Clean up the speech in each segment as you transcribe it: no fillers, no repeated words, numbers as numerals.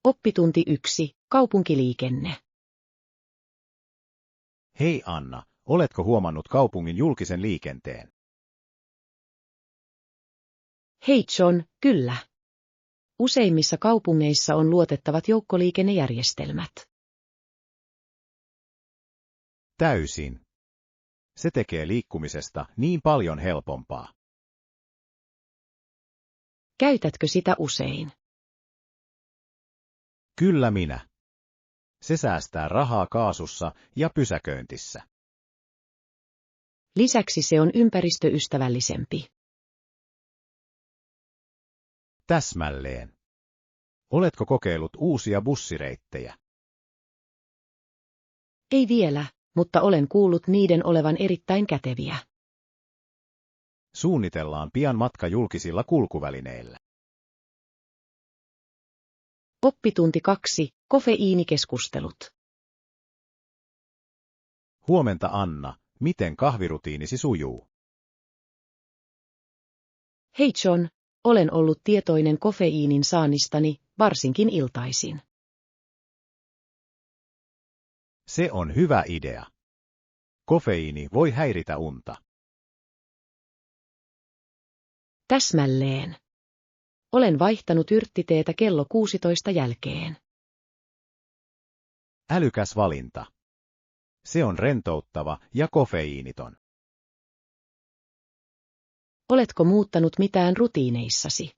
Oppitunti 1. Kaupunkiliikenne. Hei Anna, oletko huomannut kaupungin julkisen liikenteen? Hei John, kyllä. Useimmissa kaupungeissa on luotettavat joukkoliikennejärjestelmät. Täysin. Se tekee liikkumisesta niin paljon helpompaa. Käytätkö sitä usein? Kyllä minä. Se säästää rahaa kaasussa ja pysäköintissä. Lisäksi se on ympäristöystävällisempi. Täsmälleen. Oletko kokeillut uusia bussireittejä? Ei vielä, mutta olen kuullut niiden olevan erittäin käteviä. Suunnitellaan pian matka julkisilla kulkuvälineillä. Oppitunti 2. Kofeiinikeskustelut. Huomenta Anna, miten kahvirutiinisi sujuu? Hei John, olen ollut tietoinen kofeiinin saannistani, varsinkin iltaisin. Se on hyvä idea. Kofeiini voi häiritä unta. Täsmälleen. Olen vaihtanut yrttiteetä kello 16 jälkeen. Älykäs valinta. Se on rentouttava ja kofeiiniton. Oletko muuttanut mitään rutiineissasi?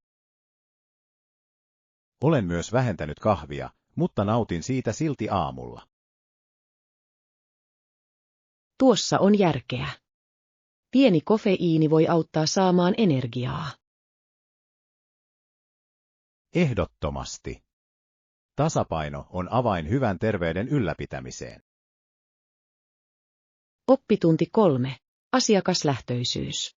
Olen myös vähentänyt kahvia, mutta nautin siitä silti aamulla. Tuossa on järkeä. Pieni kofeiini voi auttaa saamaan energiaa. Ehdottomasti. Tasapaino on avain hyvän terveyden ylläpitämiseen. Oppitunti 3. Asiakaslähtöisyys.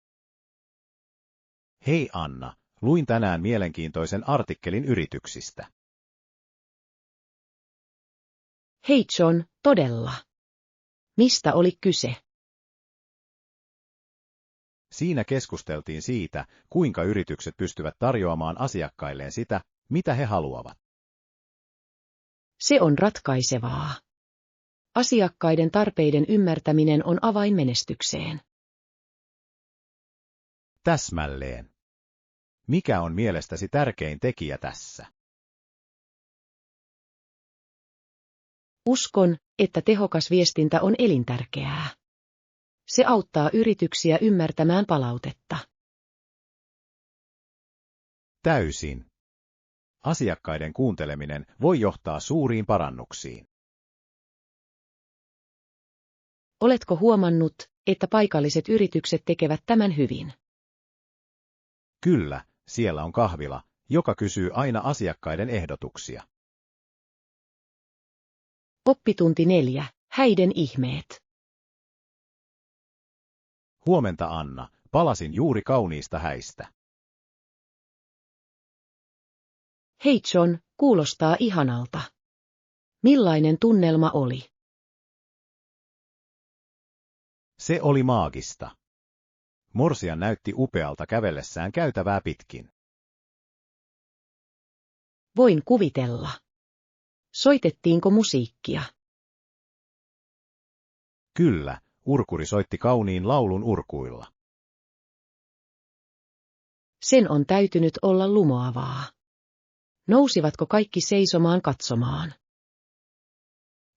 Hei Anna, luin tänään mielenkiintoisen artikkelin yrityksistä. Hei John, todella. Mistä oli kyse? Siinä keskusteltiin siitä, kuinka yritykset pystyvät tarjoamaan asiakkailleen sitä, mitä he haluavat. Se on ratkaisevaa. Asiakkaiden tarpeiden ymmärtäminen on avain menestykseen. Täsmälleen. Mikä on mielestäsi tärkein tekijä tässä? Uskon, että tehokas viestintä on elintärkeää. Se auttaa yrityksiä ymmärtämään palautetta. Täysin. Asiakkaiden kuunteleminen voi johtaa suuriin parannuksiin. Oletko huomannut, että paikalliset yritykset tekevät tämän hyvin? Kyllä, siellä on kahvila, joka kysyy aina asiakkaiden ehdotuksia. Oppitunti 4. Häiden ihmeet. Huomenta Anna, palasin juuri kauniista häistä. Hei John, kuulostaa ihanalta. Millainen tunnelma oli? Se oli maagista. Morsian näytti upealta kävellessään käytävää pitkin. Voin kuvitella. Soitettiinko musiikkia? Kyllä, urkuri soitti kauniin laulun urkuilla. Sen on täytynyt olla lumoavaa. Nousivatko kaikki seisomaan katsomaan?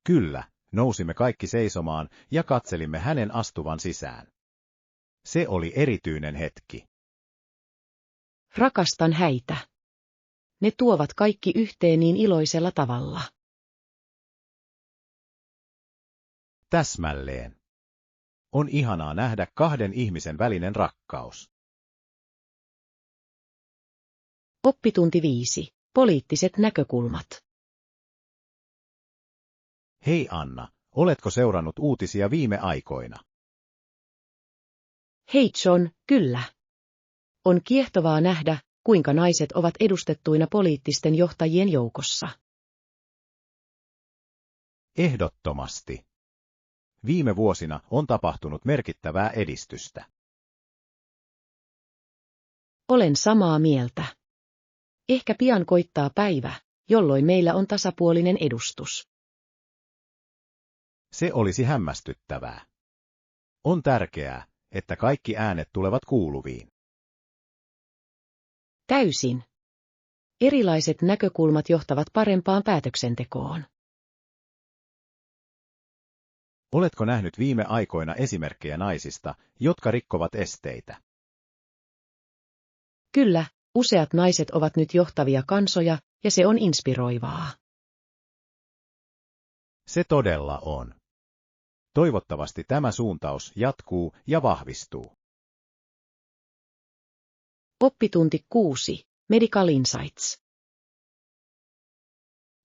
Kyllä, nousimme kaikki seisomaan ja katselimme hänen astuvan sisään. Se oli erityinen hetki. Rakastan häitä. Ne tuovat kaikki yhteen niin iloisella tavalla. Täsmälleen. On ihanaa nähdä kahden ihmisen välinen rakkaus. Oppitunti 5. Poliittiset näkökulmat. Hei Anna, oletko seurannut uutisia viime aikoina? Hei John, kyllä. On kiehtovaa nähdä, kuinka naiset ovat edustettuina poliittisten johtajien joukossa. Ehdottomasti. Viime vuosina on tapahtunut merkittävää edistystä. Olen samaa mieltä. Ehkä pian koittaa päivä, jolloin meillä on tasapuolinen edustus. Se olisi hämmästyttävää. On tärkeää, että kaikki äänet tulevat kuuluviin. Täysin. Erilaiset näkökulmat johtavat parempaan päätöksentekoon. Oletko nähnyt viime aikoina esimerkkejä naisista, jotka rikkovat esteitä? Kyllä, useat naiset ovat nyt johtavia kansoja, ja se on inspiroivaa. Se todella on. Toivottavasti tämä suuntaus jatkuu ja vahvistuu. Oppitunti 6. Medical Insights.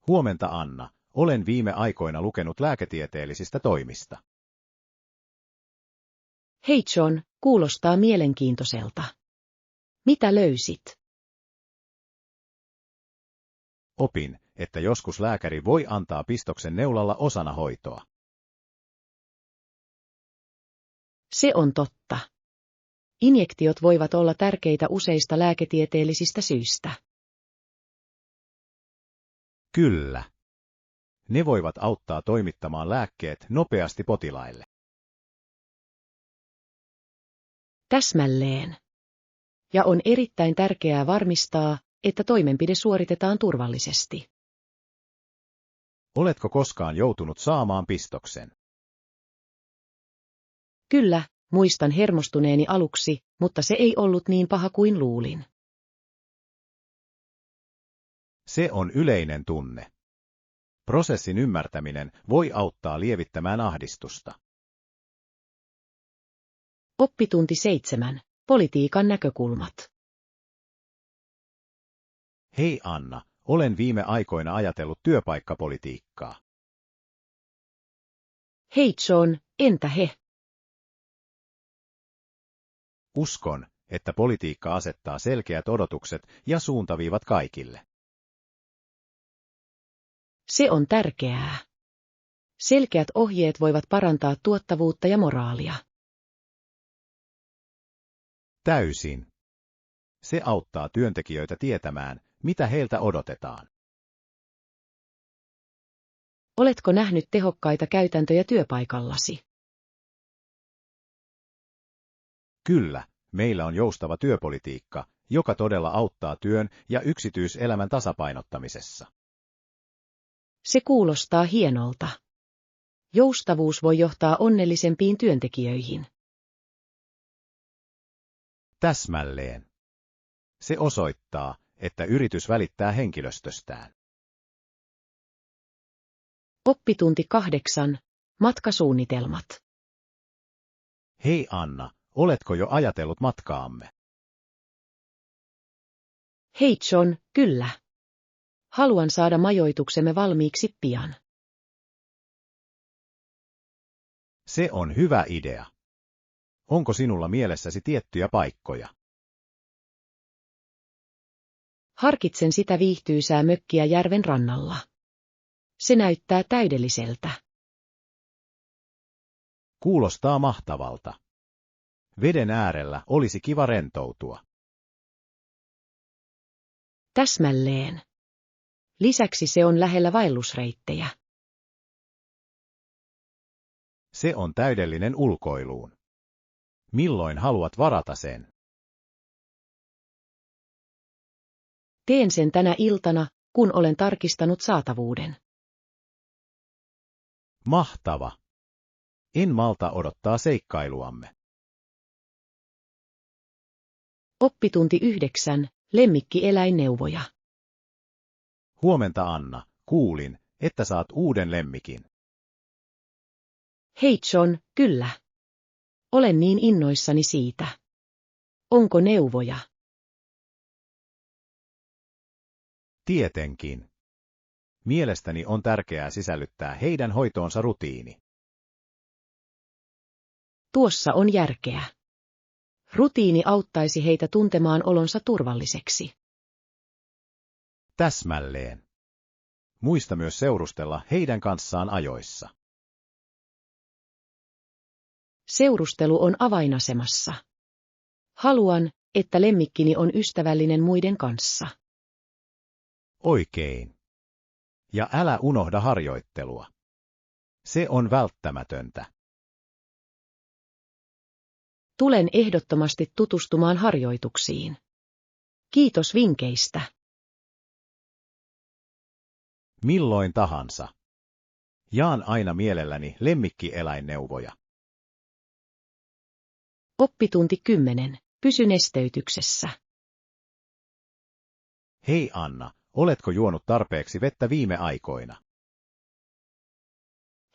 Huomenta Anna, olen viime aikoina lukenut lääketieteellisistä toimista. Hei John, kuulostaa mielenkiintoiselta. Mitä löysit? Opin, että joskus lääkäri voi antaa pistoksen neulalla osana hoitoa. Se on totta. Injektiot voivat olla tärkeitä useista lääketieteellisistä syistä. Kyllä. Ne voivat auttaa toimittamaan lääkkeet nopeasti potilaille. Täsmälleen. Ja on erittäin tärkeää varmistaa, että toimenpide suoritetaan turvallisesti. Oletko koskaan joutunut saamaan pistoksen? Kyllä, muistan hermostuneeni aluksi, mutta se ei ollut niin paha kuin luulin. Se on yleinen tunne. Prosessin ymmärtäminen voi auttaa lievittämään ahdistusta. Oppitunti 7. Politiikan näkökulmat. Hei Anna, olen viime aikoina ajatellut työpaikkapolitiikkaa. Hei John, entä he? Uskon, että politiikka asettaa selkeät odotukset ja suuntaviivat kaikille. Se on tärkeää. Selkeät ohjeet voivat parantaa tuottavuutta ja moraalia. Täysin. Se auttaa työntekijöitä tietämään, mitä heiltä odotetaan. Oletko nähnyt tehokkaita käytäntöjä työpaikallasi? Kyllä, meillä on joustava työpolitiikka, joka todella auttaa työn ja yksityiselämän tasapainottamisessa. Se kuulostaa hienolta. Joustavuus voi johtaa onnellisempiin työntekijöihin. Täsmälleen. Se osoittaa, että yritys välittää henkilöstöstään. Oppitunti 8. Matkasuunnitelmat. Hei Anna, oletko jo ajatellut matkaamme? Hei John, kyllä. Haluan saada majoituksemme valmiiksi pian. Se on hyvä idea. Onko sinulla mielessäsi tiettyjä paikkoja? Harkitsen sitä viihtyisää mökkiä järven rannalla. Se näyttää täydelliseltä. Kuulostaa mahtavalta. Veden äärellä olisi kiva rentoutua. Täsmälleen. Lisäksi se on lähellä vaellusreittejä. Se on täydellinen ulkoiluun. Milloin haluat varata sen? Teen sen tänä iltana, kun olen tarkistanut saatavuuden. Mahtava. En malta odottaa seikkailuamme. Oppitunti 9. Lemmikkieläinneuvoja. Huomenta Anna, kuulin, että saat uuden lemmikin. Hei John, kyllä. Olen niin innoissani siitä. Onko neuvoja? Tietenkin. Mielestäni on tärkeää sisällyttää heidän hoitoonsa rutiini. Tuossa on järkeä. Rutiini auttaisi heitä tuntemaan olonsa turvalliseksi. Täsmälleen. Muista myös seurustella heidän kanssaan ajoissa. Seurustelu on avainasemassa. Haluan, että lemmikkini on ystävällinen muiden kanssa. Oikein. Ja älä unohda harjoittelua. Se on välttämätöntä. Tulen ehdottomasti tutustumaan harjoituksiin. Kiitos vinkkeistä. Milloin tahansa. Jaan aina mielelläni lemmikkieläinneuvoja. Oppitunti 10. Pysy nesteytyksessä. Hei Anna, oletko juonut tarpeeksi vettä viime aikoina?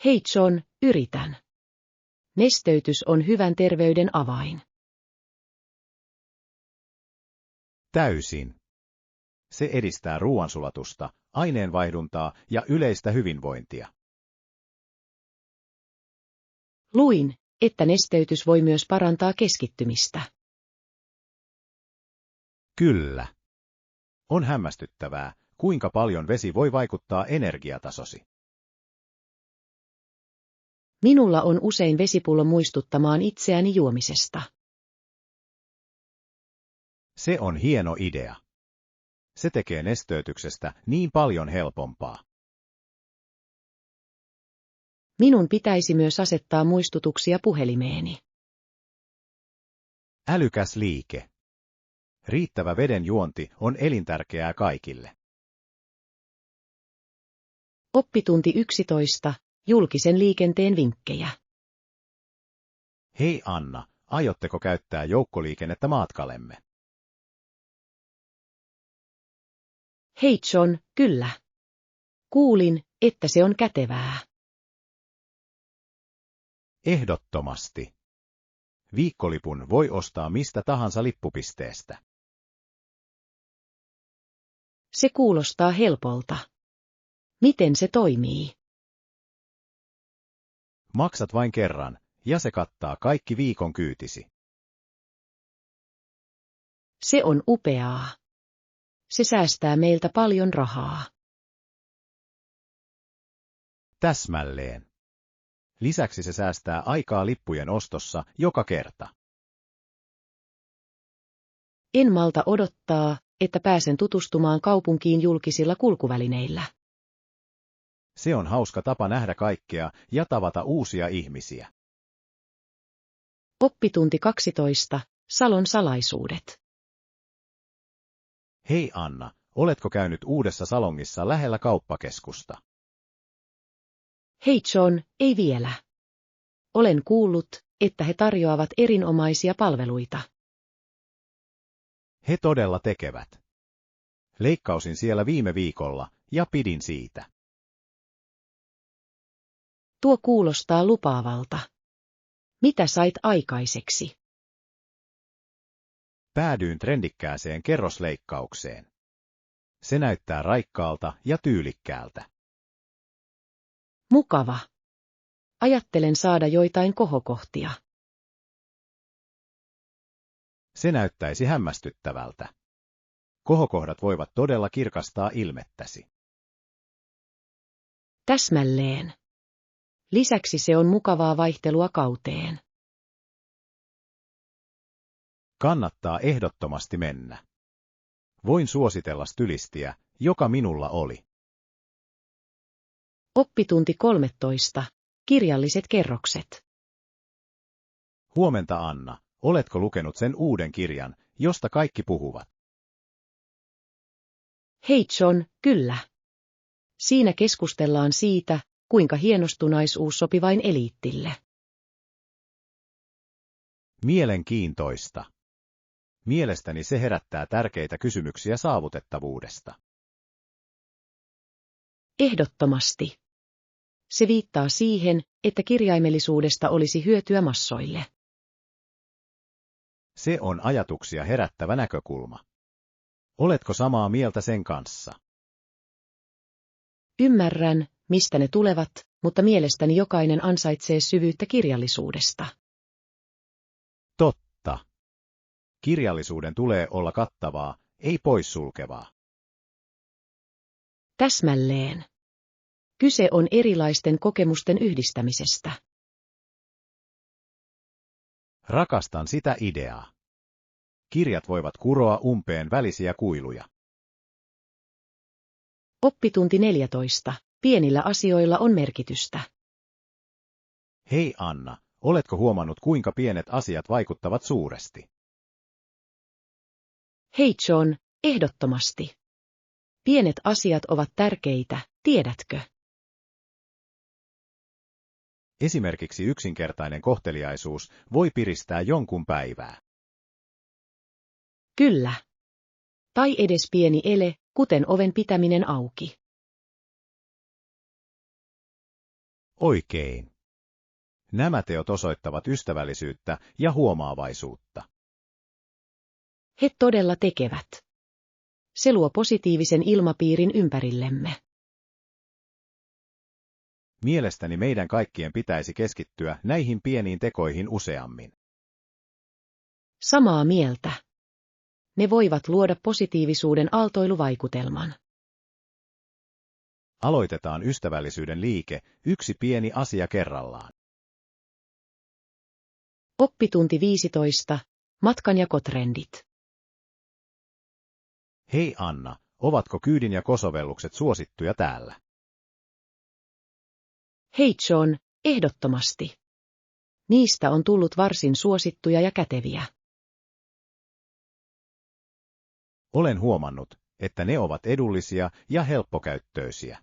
Hei John, yritän. Nesteytys on hyvän terveyden avain. Täysin. Se edistää ruoansulatusta, aineenvaihduntaa ja yleistä hyvinvointia. Luin, että nesteytys voi myös parantaa keskittymistä. Kyllä. On hämmästyttävää, kuinka paljon vesi voi vaikuttaa energiatasosi. Minulla on usein vesipullo muistuttamaan itseäni juomisesta. Se on hieno idea. Se tekee nesteytyksestä niin paljon helpompaa. Minun pitäisi myös asettaa muistutuksia puhelimeeni. Älykäs liike. Riittävä veden juonti on elintärkeää kaikille. Oppitunti 11. Julkisen liikenteen vinkkejä. Hei Anna, aiotteko käyttää joukkoliikennettä matkallemme? Hei John, kyllä. Kuulin, että se on kätevää. Ehdottomasti. Viikkolipun voi ostaa mistä tahansa lippupisteestä. Se kuulostaa helpolta. Miten se toimii? Maksat vain kerran, ja se kattaa kaikki viikon kyytisi. Se on upeaa. Se säästää meiltä paljon rahaa. Täsmälleen. Lisäksi se säästää aikaa lippujen ostossa joka kerta. En malta odottaa, että pääsen tutustumaan kaupunkiin julkisilla kulkuvälineillä. Se on hauska tapa nähdä kaikkea ja tavata uusia ihmisiä. Oppitunti 12. Salon salaisuudet. Hei Anna, oletko käynyt uudessa salongissa lähellä kauppakeskusta? Hei John, ei vielä. Olen kuullut, että he tarjoavat erinomaisia palveluita. He todella tekevät. Leikkausin siellä viime viikolla ja pidin siitä. Tuo kuulostaa lupaavalta. Mitä sait aikaiseksi? Päädyin trendikkääseen kerrosleikkaukseen. Se näyttää raikkaalta ja tyylikkäältä. Mukava. Ajattelen saada joitain kohokohtia. Se näyttäisi hämmästyttävältä. Kohokohdat voivat todella kirkastaa ilmettäsi. Täsmälleen. Lisäksi se on mukavaa vaihtelua kauteen. Kannattaa ehdottomasti mennä. Voin suositella stylistiä, joka minulla oli. Oppitunti 13. Kirjalliset kerrokset. Huomenta Anna, oletko lukenut sen uuden kirjan, josta kaikki puhuvat? Hei John, kyllä. Siinä keskustellaan siitä, kuinka hienostunaisuus sopi vain eliittille. Mielenkiintoista. Mielestäni se herättää tärkeitä kysymyksiä saavutettavuudesta. Ehdottomasti. Se viittaa siihen, että kirjaimellisuudesta olisi hyötyä massoille. Se on ajatuksia herättävä näkökulma. Oletko samaa mieltä sen kanssa? Ymmärrän, mistä ne tulevat, mutta mielestäni jokainen ansaitsee syvyyttä kirjallisuudesta. Totta. Kirjallisuuden tulee olla kattavaa, ei poissulkevaa. Täsmälleen. Kyse on erilaisten kokemusten yhdistämisestä. Rakastan sitä ideaa. Kirjat voivat kuroa umpeen välisiä kuiluja. Oppitunti 14. Pienillä asioilla on merkitystä. Hei Anna, oletko huomannut kuinka pienet asiat vaikuttavat suuresti? Hei John, ehdottomasti. Pienet asiat ovat tärkeitä, tiedätkö? Esimerkiksi yksinkertainen kohteliaisuus voi piristää jonkun päivää. Kyllä. Tai edes pieni ele, kuten oven pitäminen auki. Oikein. Nämä teot osoittavat ystävällisyyttä ja huomaavaisuutta. He todella tekevät. Se luo positiivisen ilmapiirin ympärillemme. Mielestäni meidän kaikkien pitäisi keskittyä näihin pieniin tekoihin useammin. Samaa mieltä. Ne voivat luoda positiivisuuden aaltoiluvaikutelman. Aloitetaan ystävällisyyden liike, yksi pieni asia kerrallaan. Oppitunti 15. Matkanjakotrendit. Hei Anna, ovatko kyydinjakosovellukset suosittuja täällä? Hei John, ehdottomasti. Niistä on tullut varsin suosittuja ja käteviä. Olen huomannut, että ne ovat edullisia ja helppokäyttöisiä.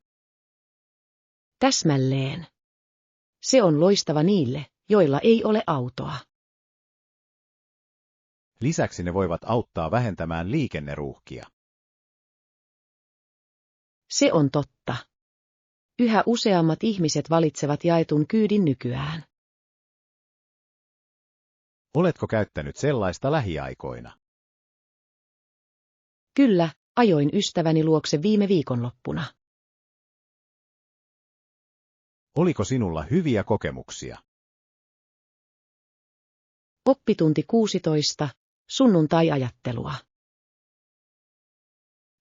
Täsmälleen. Se on loistava niille, joilla ei ole autoa. Lisäksi ne voivat auttaa vähentämään liikenneruuhkia. Se on totta. Yhä useammat ihmiset valitsevat jaetun kyydin nykyään. Oletko käyttänyt sellaista lähiaikoina? Kyllä, ajoin ystäväni luokse viime viikonloppuna. Oliko sinulla hyviä kokemuksia? Oppitunti 16. Sunnuntai-ajattelua.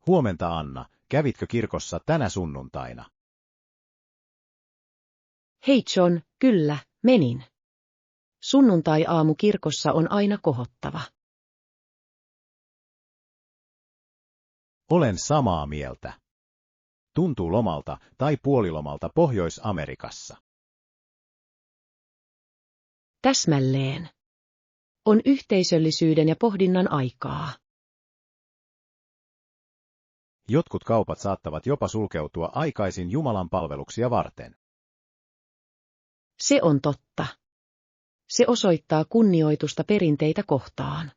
Huomenta Anna, kävitkö kirkossa tänä sunnuntaina? Hei John, kyllä, menin. Sunnuntai-aamu kirkossa on aina kohottava. Olen samaa mieltä. Tuntuu lomalta tai puolilomalta Pohjois-Amerikassa. Täsmälleen. On yhteisöllisyyden ja pohdinnan aikaa. Jotkut kaupat saattavat jopa sulkeutua aikaisin Jumalan palveluksia varten. Se on totta. Se osoittaa kunnioitusta perinteitä kohtaan.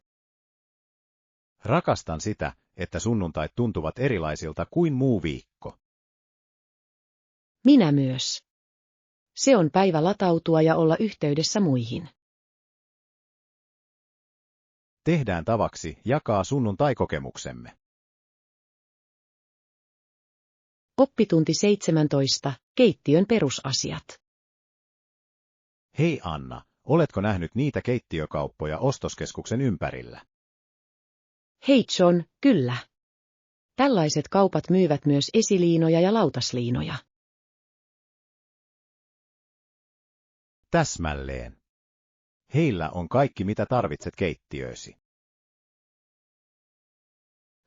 Rakastan sitä, että sunnuntait tuntuvat erilaisilta kuin muu viikko. Minä myös. Se on päivä latautua ja olla yhteydessä muihin. Tehdään tavaksi jakaa sunnuntai-kokemuksemme. Oppitunti 17. Keittiön perusasiat. Hei Anna, oletko nähnyt niitä keittiökauppoja ostoskeskuksen ympärillä? Hei John, kyllä. Tällaiset kaupat myyvät myös esiliinoja ja lautasliinoja. Täsmälleen. Heillä on kaikki mitä tarvitset keittiöösi.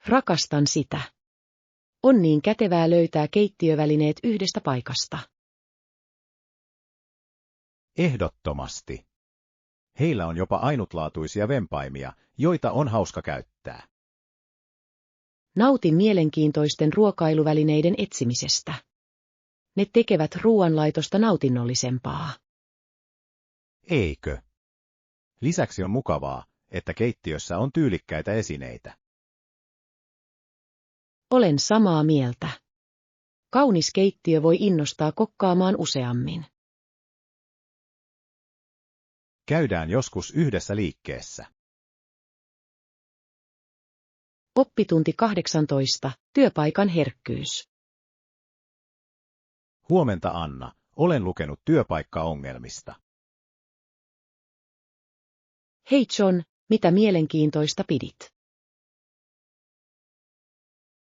Rakastan sitä. On niin kätevää löytää keittiövälineet yhdestä paikasta. Ehdottomasti. Heillä on jopa ainutlaatuisia vempaimia, joita on hauska käyttää. Nautin mielenkiintoisten ruokailuvälineiden etsimisestä. Ne tekevät ruoanlaitosta nautinnollisempaa. Eikö? Lisäksi on mukavaa, että keittiössä on tyylikkäitä esineitä. Olen samaa mieltä. Kaunis keittiö voi innostaa kokkaamaan useammin. Käydään joskus yhdessä liikkeessä. Oppitunti 18. Työpaikan herkkyys. Huomenta Anna, olen lukenut työpaikkaongelmista. Hei John, mitä mielenkiintoista pidit?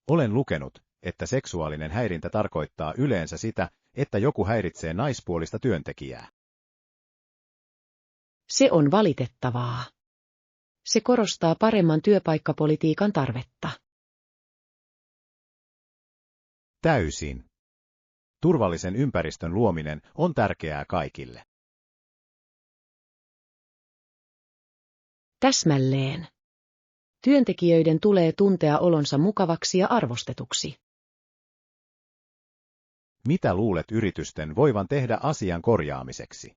Olen lukenut, että seksuaalinen häirintä tarkoittaa yleensä sitä, että joku häiritsee naispuolista työntekijää. Se on valitettavaa. Se korostaa paremman työpaikkapolitiikan tarvetta. Täysin. Turvallisen ympäristön luominen on tärkeää kaikille. Täsmälleen. Työntekijöiden tulee tuntea olonsa mukavaksi ja arvostetuksi. Mitä luulet yritysten voivan tehdä asian korjaamiseksi?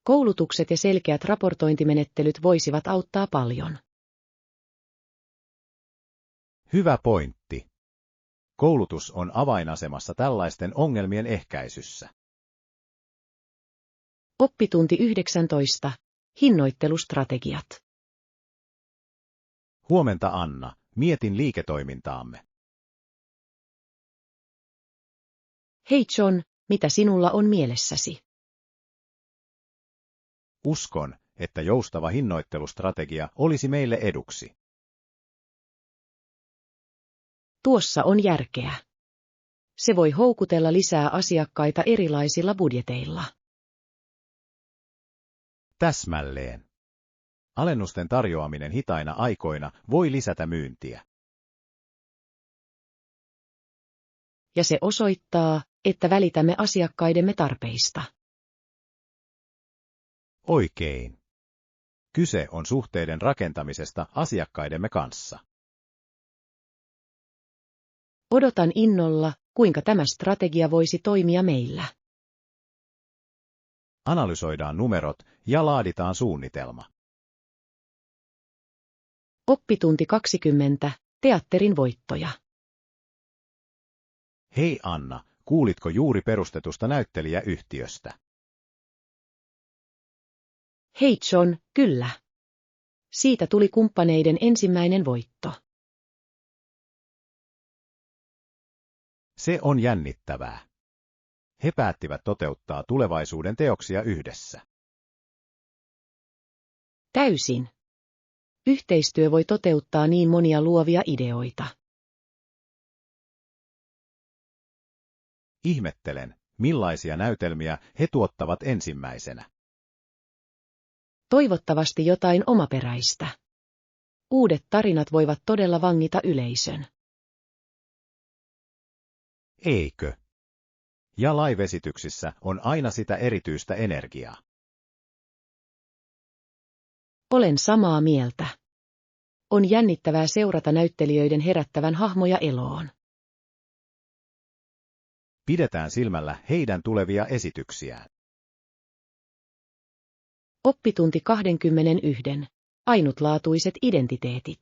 Koulutukset ja selkeät raportointimenettelyt voisivat auttaa paljon. Hyvä pointti. Koulutus on avainasemassa tällaisten ongelmien ehkäisyssä. Oppitunti 19. Hinnoittelustrategiat. Huomenta Anna, mietin liiketoimintaamme. Hei John, mitä sinulla on mielessäsi? Uskon, että joustava hinnoittelustrategia olisi meille eduksi. Tuossa on järkeä. Se voi houkutella lisää asiakkaita erilaisilla budjeteilla. Täsmälleen. Alennusten tarjoaminen hitaina aikoina voi lisätä myyntiä. Ja se osoittaa, että välitämme asiakkaidemme tarpeista. Oikein. Kyse on suhteiden rakentamisesta asiakkaidemme kanssa. Odotan innolla, kuinka tämä strategia voisi toimia meillä. Analysoidaan numerot ja laaditaan suunnitelma. Oppitunti 20. Teatterin voittoja. Hei Anna, kuulitko juuri perustetusta näyttelijäyhtiöstä? Hei John, kyllä. Siitä tuli kumppaneiden ensimmäinen voitto. Se on jännittävää. He päättivät toteuttaa tulevaisuuden teoksia yhdessä. Täysin. Yhteistyö voi toteuttaa niin monia luovia ideoita. Ihmettelen, millaisia näytelmiä he tuottavat ensimmäisenä. Toivottavasti jotain omaperäistä. Uudet tarinat voivat todella vangita yleisön. Eikö? Ja live-esityksissä on aina sitä erityistä energiaa. Olen samaa mieltä. On jännittävää seurata näyttelijöiden herättävän hahmoja eloon. Pidetään silmällä heidän tulevia esityksiään. Oppitunti 21. Ainutlaatuiset identiteetit.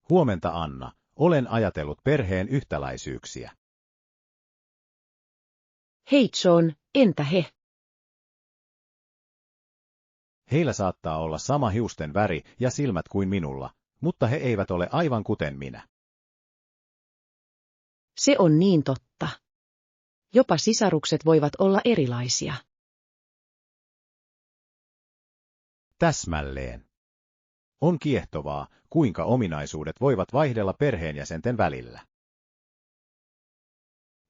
Huomenta Anna, olen ajatellut perheen yhtäläisyyksiä. Hei John, entä he? Heillä saattaa olla sama hiusten väri ja silmät kuin minulla, mutta he eivät ole aivan kuten minä. Se on niin totta. Jopa sisarukset voivat olla erilaisia. Täsmälleen. On kiehtovaa, kuinka ominaisuudet voivat vaihdella perheenjäsenten välillä.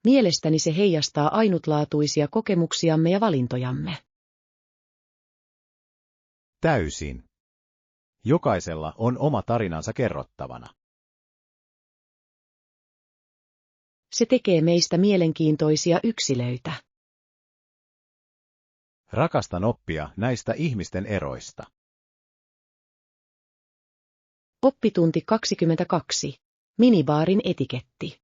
Mielestäni se heijastaa ainutlaatuisia kokemuksiamme ja valintojamme. Täysin. Jokaisella on oma tarinansa kerrottavana. Se tekee meistä mielenkiintoisia yksilöitä. Rakastan oppia näistä ihmisten eroista. Oppitunti 22. Minibaarin etiketti.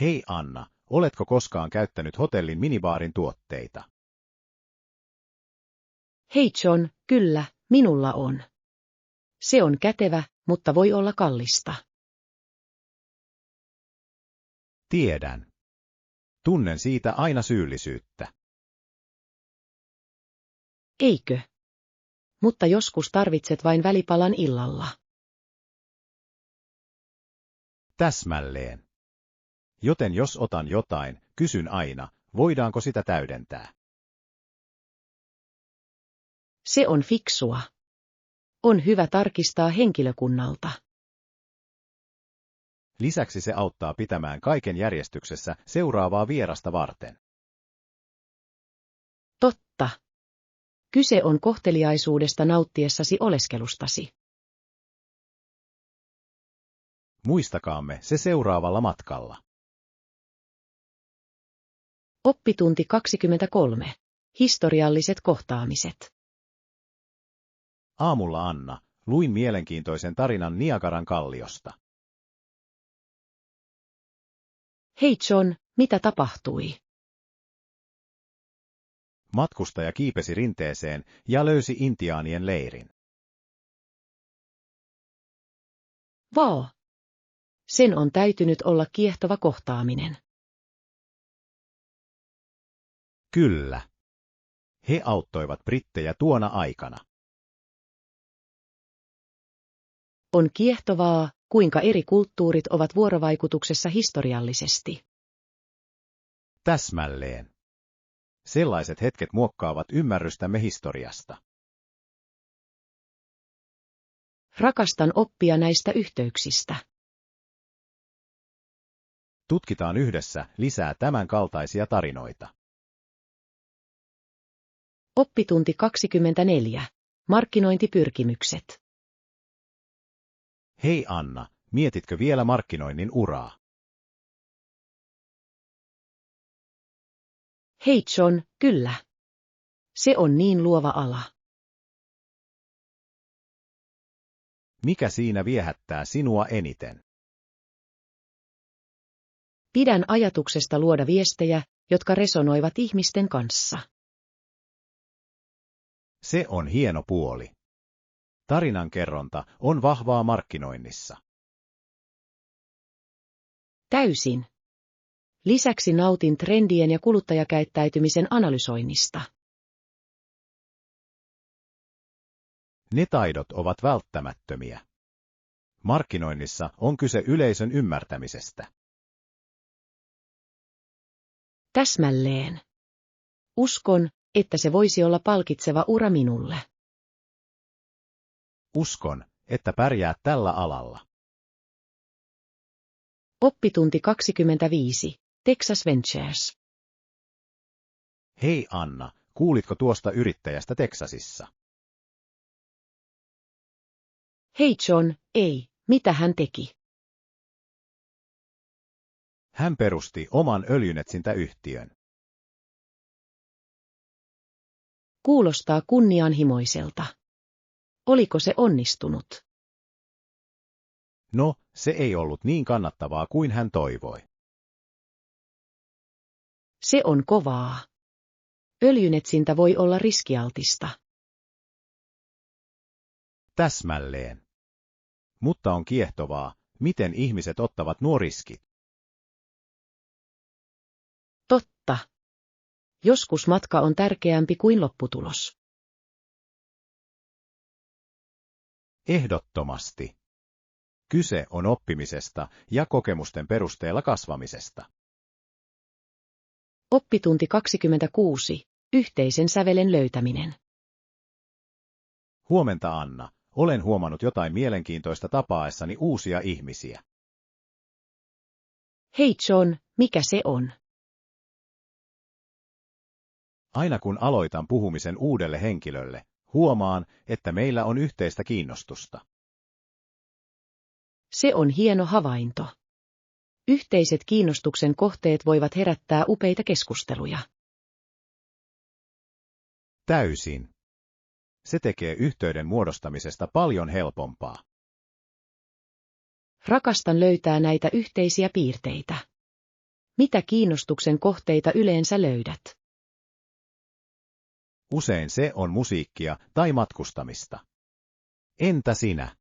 Hei Anna, oletko koskaan käyttänyt hotellin minibaarin tuotteita? Hei John, kyllä, minulla on. Se on kätevä, mutta voi olla kallista. Tiedän. Tunnen siitä aina syyllisyyttä. Eikö? Mutta joskus tarvitset vain välipalan illalla. Täsmälleen. Joten jos otan jotain, kysyn aina, voidaanko sitä täydentää. Se on fiksua. On hyvä tarkistaa henkilökunnalta. Lisäksi se auttaa pitämään kaiken järjestyksessä seuraavaa vierasta varten. Totta. Kyse on kohteliaisuudesta nauttiessasi oleskelustasi. Muistakaamme se seuraavalla matkalla. Oppitunti 23. Historialliset kohtaamiset. Aamulla Anna, luin mielenkiintoisen tarinan Niagaran kalliosta. Hei John, mitä tapahtui? Matkustaja kiipesi rinteeseen ja löysi intiaanien leirin. Vau! Sen on täytynyt olla kiehtova kohtaaminen. Kyllä. He auttoivat brittejä tuona aikana. On kiehtovaa, kuinka eri kulttuurit ovat vuorovaikutuksessa historiallisesti. Täsmälleen. Sellaiset hetket muokkaavat ymmärrystämme historiasta. Rakastan oppia näistä yhteyksistä. Tutkitaan yhdessä lisää tämän kaltaisia tarinoita. Oppitunti 24. Markkinointipyrkimykset. Hei Anna, mietitkö vielä markkinoinnin uraa? Hei John, kyllä. Se on niin luova ala. Mikä siinä viehättää sinua eniten? Pidän ajatuksesta luoda viestejä, jotka resonoivat ihmisten kanssa. Se on hieno puoli. Tarinankerronta on vahvaa markkinoinnissa. Täysin. Lisäksi nautin trendien ja kuluttajakäyttäytymisen analysoinnista. Ne taidot ovat välttämättömiä. Markkinoinnissa on kyse yleisön ymmärtämisestä. Täsmälleen. Uskon, että se voisi olla palkitseva ura minulle. Uskon, että pärjäät tällä alalla. Oppitunti 25. Texas Ventures. Hei Anna, kuulitko tuosta yrittäjästä Teksasissa? Hei John, ei, mitä hän teki? Hän perusti oman öljynetsintäyhtiön. Kuulostaa kunnianhimoiselta. Oliko se onnistunut? No, se ei ollut niin kannattavaa kuin hän toivoi. Se on kovaa. Öljynetsintä voi olla riskialtista. Täsmälleen. Mutta on kiehtovaa, miten ihmiset ottavat nuo riskit. Totta. Joskus matka on tärkeämpi kuin lopputulos. Ehdottomasti. Kyse on oppimisesta ja kokemusten perusteella kasvamisesta. Oppitunti 26. Yhteisen sävelen löytäminen. Huomenta Anna, olen huomannut jotain mielenkiintoista tapaessani uusia ihmisiä. Hei John, mikä se on? Aina kun aloitan puhumisen uudelle henkilölle, huomaan, että meillä on yhteistä kiinnostusta. Se on hieno havainto. Yhteiset kiinnostuksen kohteet voivat herättää upeita keskusteluja. Täysin. Se tekee yhteyden muodostamisesta paljon helpompaa. Rakastan löytää näitä yhteisiä piirteitä. Mitä kiinnostuksen kohteita yleensä löydät? Usein se on musiikkia tai matkustamista. Entä sinä?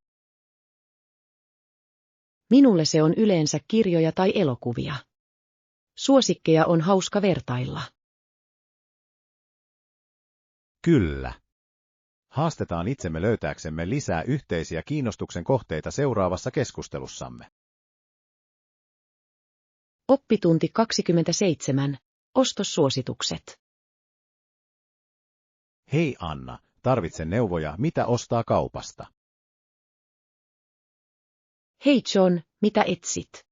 Minulle se on yleensä kirjoja tai elokuvia. Suosikkeja on hauska vertailla. Kyllä. Haastetaan itsemme löytääksemme lisää yhteisiä kiinnostuksen kohteita seuraavassa keskustelussamme. Oppitunti 27. Ostossuositukset. Hei Anna, tarvitsen neuvoja, mitä ostaa kaupasta. Hei John, mitä etsit?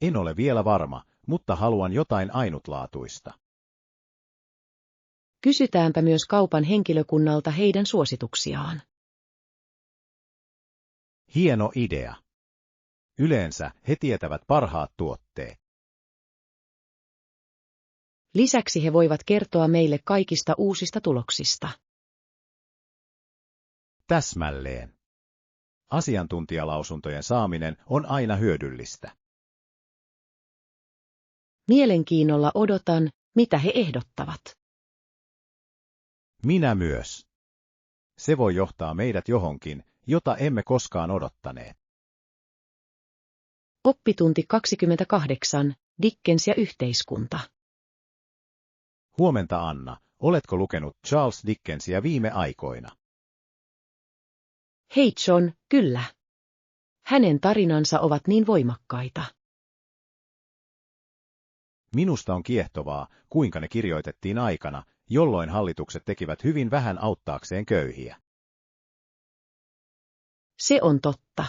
En ole vielä varma, mutta haluan jotain ainutlaatuista. Kysytäänpä myös kaupan henkilökunnalta heidän suosituksiaan. Hieno idea. Yleensä he tietävät parhaat tuotteet. Lisäksi he voivat kertoa meille kaikista uusista tuloksista. Täsmälleen. Asiantuntijalausuntojen saaminen on aina hyödyllistä. Mielenkiinnolla odotan, mitä he ehdottavat. Minä myös. Se voi johtaa meidät johonkin, jota emme koskaan odottaneet. Oppitunti 28, Dickens ja yhteiskunta. Huomenta Anna, oletko lukenut Charles Dickensia viime aikoina? Hei John, kyllä. Hänen tarinansa ovat niin voimakkaita. Minusta on kiehtovaa, kuinka ne kirjoitettiin aikana, jolloin hallitukset tekivät hyvin vähän auttaakseen köyhiä. Se on totta.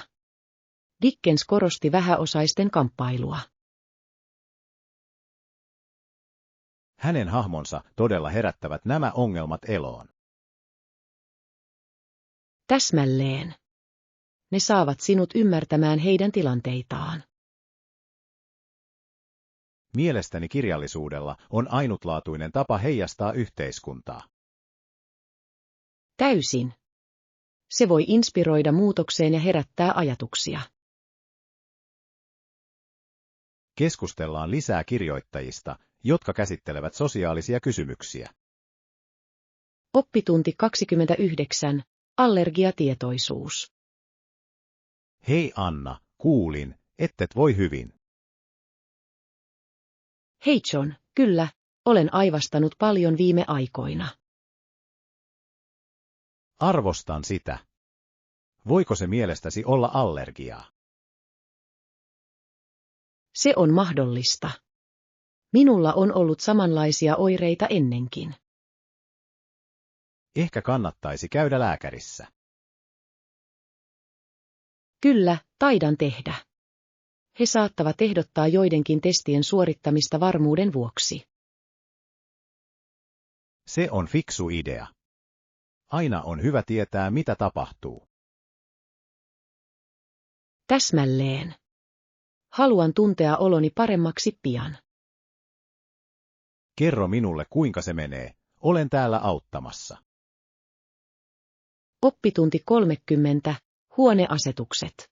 Dickens korosti vähäosaisten kamppailua. Hänen hahmonsa todella herättävät nämä ongelmat eloon. Täsmälleen. Ne saavat sinut ymmärtämään heidän tilanteitaan. Mielestäni kirjallisuudella on ainutlaatuinen tapa heijastaa yhteiskuntaa. Täysin. Se voi inspiroida muutokseen ja herättää ajatuksia. Keskustellaan lisää kirjoittajista, jotka käsittelevät sosiaalisia kysymyksiä. Oppitunti 29, allergiatietoisuus. Hei Anna, kuulin, ettet voi hyvin. Hei John, kyllä, olen aivastanut paljon viime aikoina. Arvostan sitä. Voiko se mielestäsi olla allergiaa? Se on mahdollista. Minulla on ollut samanlaisia oireita ennenkin. Ehkä kannattaisi käydä lääkärissä. Kyllä, taidan tehdä. He saattavat ehdottaa joidenkin testien suorittamista varmuuden vuoksi. Se on fiksu idea. Aina on hyvä tietää, mitä tapahtuu. Täsmälleen. Haluan tuntea oloni paremmaksi pian. Kerro minulle, kuinka se menee. Olen täällä auttamassa. Oppitunti 30, huoneasetukset.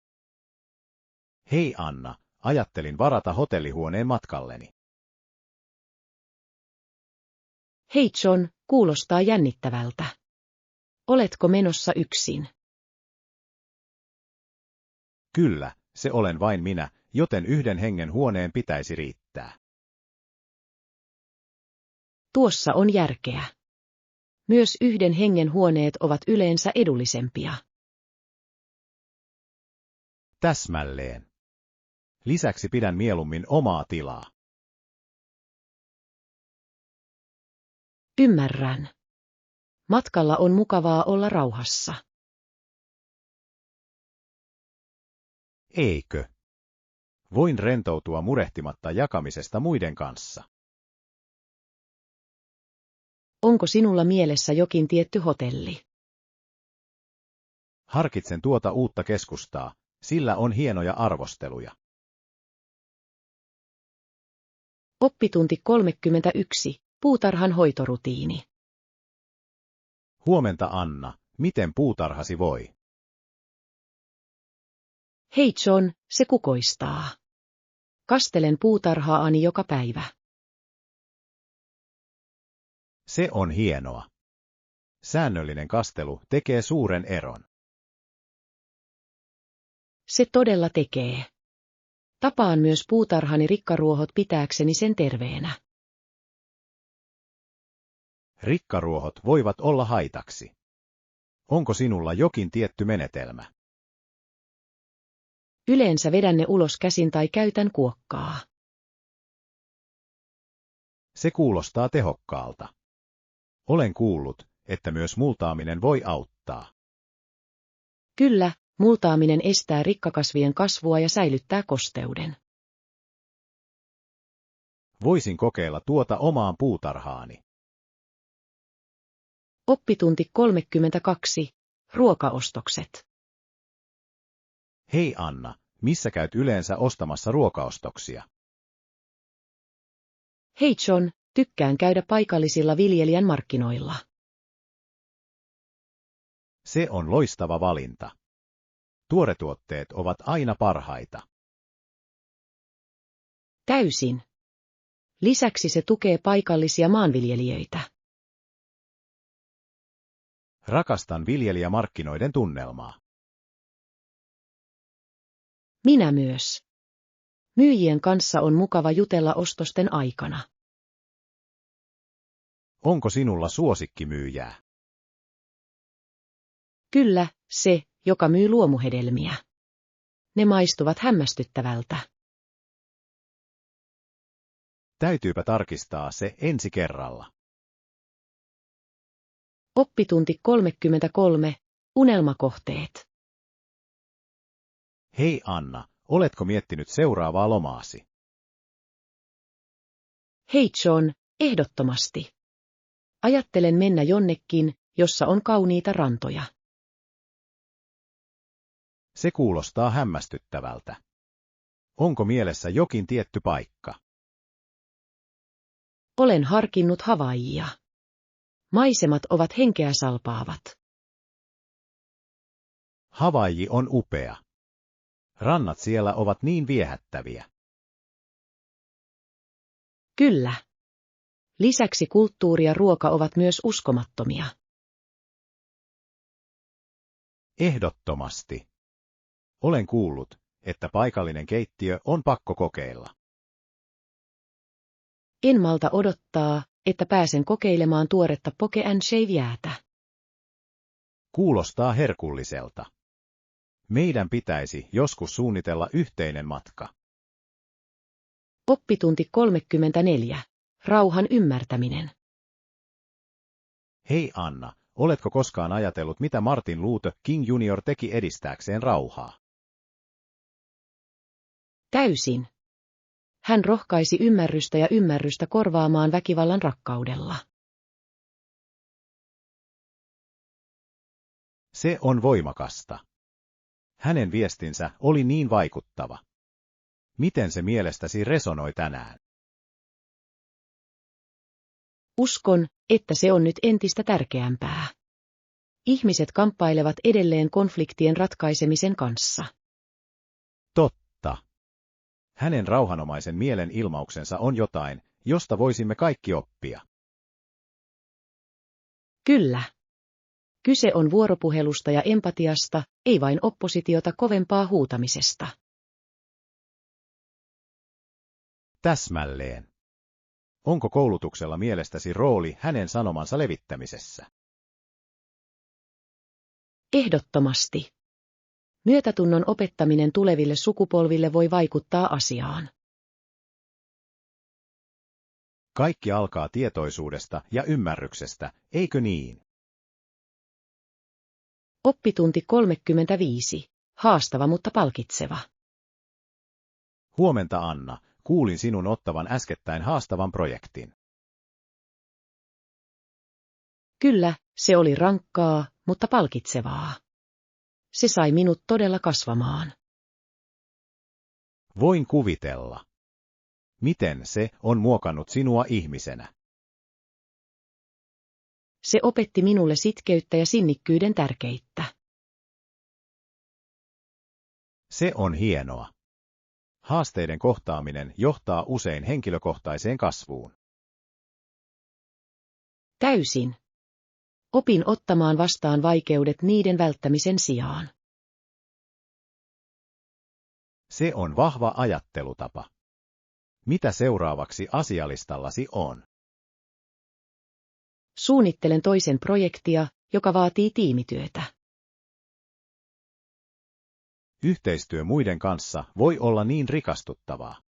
Hei Anna, ajattelin varata hotellihuoneen matkalleni. Hei John, kuulostaa jännittävältä. Oletko menossa yksin? Kyllä, se olen vain minä, joten yhden hengen huoneen pitäisi riittää. Tuossa on järkeä. Myös yhden hengen huoneet ovat yleensä edullisempia. Täsmälleen. Lisäksi pidän mieluummin omaa tilaa. Ymmärrän. Matkalla on mukavaa olla rauhassa. Eikö? Voin rentoutua murehtimatta jakamisesta muiden kanssa. Onko sinulla mielessä jokin tietty hotelli? Harkitsen tuota uutta keskustaa, sillä on hienoja arvosteluja. Oppitunti 31, puutarhan hoitorutiini. Huomenta Anna, miten puutarhasi voi? Hei John, se kukoistaa. Kastelen puutarhaani joka päivä. Se on hienoa. Säännöllinen kastelu tekee suuren eron. Se todella tekee. Tapaan myös puutarhani rikkaruohot pitääkseni sen terveenä. Rikkaruohot voivat olla haitaksi. Onko sinulla jokin tietty menetelmä? Yleensä vedän ne ulos käsin tai käytän kuokkaa. Se kuulostaa tehokkaalta. Olen kuullut, että myös multaaminen voi auttaa. Kyllä, multaaminen estää rikkakasvien kasvua ja säilyttää kosteuden. Voisin kokeilla tuota omaan puutarhaani. Oppitunti 32, ruokaostokset. Hei Anna, missä käyt yleensä ostamassa ruokaostoksia? Hei John, tykkään käydä paikallisilla viljelijän markkinoilla. Se on loistava valinta. Tuoretuotteet ovat aina parhaita. Täysin. Lisäksi se tukee paikallisia maanviljelijöitä. Rakastan viljelijämarkkinoiden tunnelmaa. Minä myös. Myyjien kanssa on mukava jutella ostosten aikana. Onko sinulla suosikkimyyjää? Kyllä, se, joka myy luomuhedelmiä. Ne maistuvat hämmästyttävältä. Täytyypä tarkistaa se ensi kerralla. Oppitunti 33. Unelmakohteet. Hei Anna, oletko miettinyt seuraavaa lomaasi? Hei John, ehdottomasti. Ajattelen mennä jonnekin, jossa on kauniita rantoja. Se kuulostaa hämmästyttävältä. Onko mielessä jokin tietty paikka? Olen harkinnut Havaijia. Maisemat ovat henkeä salpaavat. Havaiji on upea. Rannat siellä ovat niin viehättäviä. Kyllä. Lisäksi kulttuuri ja ruoka ovat myös uskomattomia. Ehdottomasti. Olen kuullut, että paikallinen keittiö on pakko kokeilla. En malta odottaa, että pääsen kokeilemaan tuoretta poke and shave-jäätä. Kuulostaa herkulliselta. Meidän pitäisi joskus suunnitella yhteinen matka. Oppitunti 34. Rauhan ymmärtäminen. Hei Anna, oletko koskaan ajatellut, mitä Martin Luther King Jr. teki edistääkseen rauhaa? Täysin. Hän rohkaisi ymmärrystä ja ymmärrystä korvaamaan väkivallan rakkaudella. Se on voimakasta. Hänen viestinsä oli niin vaikuttava. Miten se mielestäsi resonoi tänään? Uskon, että se on nyt entistä tärkeämpää. Ihmiset kamppailevat edelleen konfliktien ratkaisemisen kanssa. Totta. Hänen rauhanomaisen mielen ilmauksensa on jotain, josta voisimme kaikki oppia. Kyllä. Kyse on vuoropuhelusta ja empatiasta, ei vain oppositiota kovempaa huutamisesta. Täsmälleen. Onko koulutuksella mielestäsi rooli hänen sanomansa levittämisessä? Ehdottomasti. Myötätunnon opettaminen tuleville sukupolville voi vaikuttaa asiaan. Kaikki alkaa tietoisuudesta ja ymmärryksestä, eikö niin? Oppitunti 35. Haastava mutta palkitseva. Huomenta Anna, kuulin sinun ottavan äskettäin haastavan projektin. Kyllä, se oli rankkaa, mutta palkitsevaa. Se sai minut todella kasvamaan. Voin kuvitella. Miten se on muokannut sinua ihmisenä? Se opetti minulle sitkeyttä ja sinnikkyyden tärkeyttä. Se on hienoa. Haasteiden kohtaaminen johtaa usein henkilökohtaiseen kasvuun. Täysin. Opin ottamaan vastaan vaikeudet niiden välttämisen sijaan. Se on vahva ajattelutapa. Mitä seuraavaksi asialistallasi on? Suunnittelen toisen projektia, joka vaatii tiimityötä. Yhteistyö muiden kanssa voi olla niin rikastuttavaa.